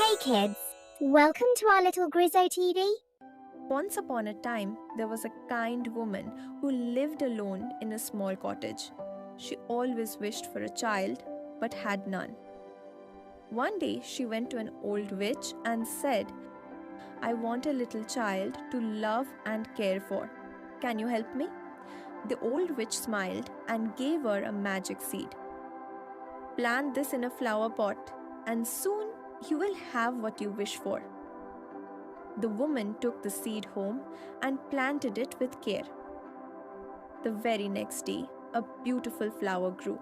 Hey kids, welcome to our little Grizzo TV. Once upon a time, there was a kind woman who lived alone in a small cottage. She always wished for a child but had none. One day, she went to an old witch and said, I want a little child to love and care for. Can you help me? The old witch smiled and gave her a magic seed. Plant this in a flower pot, and soon you will have what you wish for. The woman took the seed home and planted it with care. The very next day, a beautiful flower grew.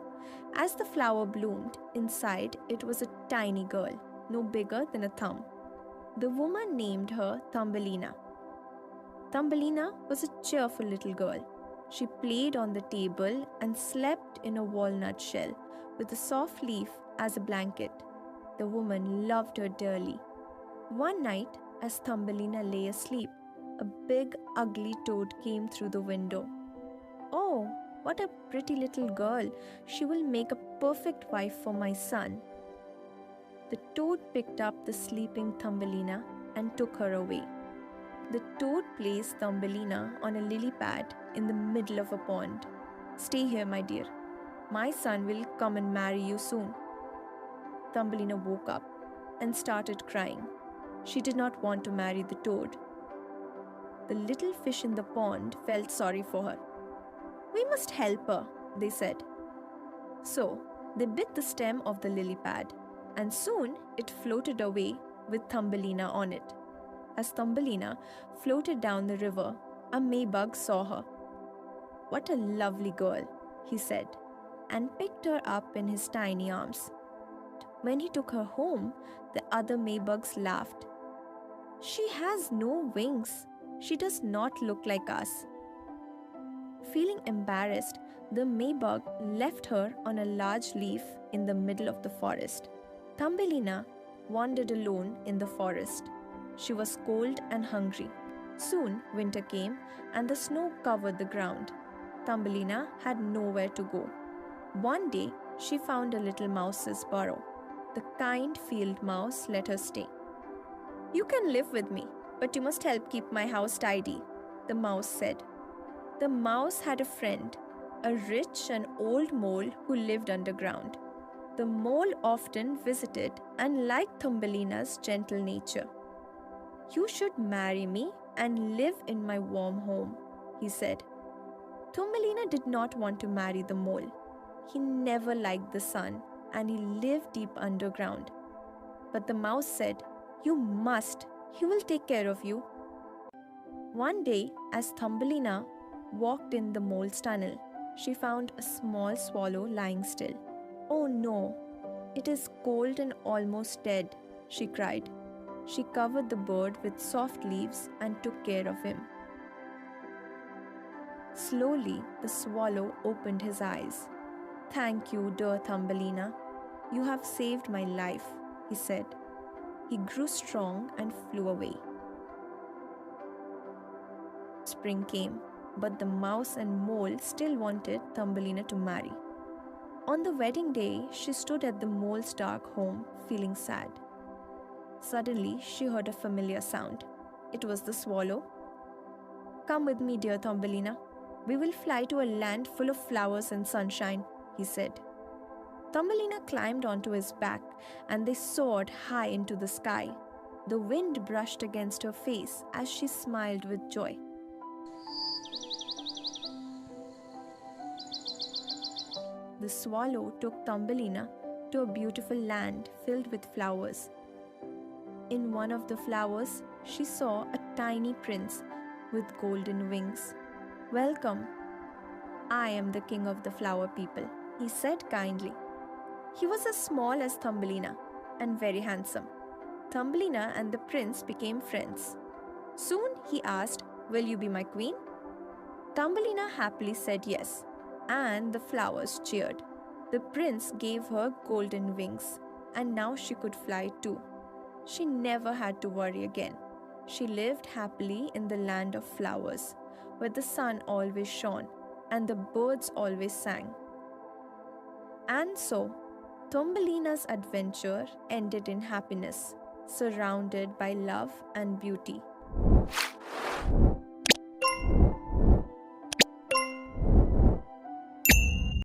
As the flower bloomed, inside it was a tiny girl, no bigger than a thumb. The woman named her Thumbelina. Thumbelina was a cheerful little girl. She played on the table and slept in a walnut shell with a soft leaf as a blanket. The woman loved her dearly. One night, as Thumbelina lay asleep, a big, ugly toad came through the window. Oh, what a pretty little girl! She will make a perfect wife for my son. The toad picked up the sleeping Thumbelina and took her away. The toad placed Thumbelina on a lily pad in the middle of a pond. Stay here, my dear. My son will come and marry you soon. Thumbelina woke up and started crying. She did not want to marry the toad. The little fish in the pond felt sorry for her. We must help her, they said. So, they bit the stem of the lily pad, and soon it floated away with Thumbelina on it. As Thumbelina floated down the river, a maybug saw her. What a lovely girl, he said, and picked her up in his tiny arms. When he took her home, the other maybugs laughed. She has no wings. She does not look like us. Feeling embarrassed, the maybug left her on a large leaf in the middle of the forest. Thumbelina wandered alone in the forest. She was cold and hungry. Soon winter came and the snow covered the ground. Thumbelina had nowhere to go. One day, she found a little mouse's burrow. The kind field mouse let her stay. You can live with me, but you must help keep my house tidy, the mouse said. The mouse had a friend, a rich and old mole who lived underground. The mole often visited and liked Thumbelina's gentle nature. You should marry me and live in my warm home, he said. Thumbelina did not want to marry the mole. He never liked the sun and he lived deep underground. But the mouse said, You must. He will take care of you. One day, as Thumbelina walked in the mole's tunnel, she found a small swallow lying still. Oh no, it is cold and almost dead, she cried. She covered the bird with soft leaves and took care of him. Slowly, the swallow opened his eyes. Thank you, dear Thumbelina. You have saved my life, he said. He grew strong and flew away. Spring came, but the mouse and mole still wanted Thumbelina to marry. On the wedding day, she stood at the mole's dark home, feeling sad. Suddenly, she heard a familiar sound. It was the swallow. Come with me, dear Thumbelina. We will fly to a land full of flowers and sunshine, he said. Thumbelina climbed onto his back and they soared high into the sky. The wind brushed against her face as she smiled with joy. The swallow took Thumbelina to a beautiful land filled with flowers. In one of the flowers, she saw a tiny prince with golden wings. Welcome. I am the king of the flower people, he said kindly. He was as small as Thumbelina and very handsome. Thumbelina and the prince became friends. Soon he asked, Will you be my queen? Thumbelina happily said yes, and the flowers cheered. The prince gave her golden wings, and now she could fly too. She never had to worry again. She lived happily in the land of flowers, where the sun always shone and the birds always sang. And so, Thumbelina's adventure ended in happiness. surrounded by love and beauty.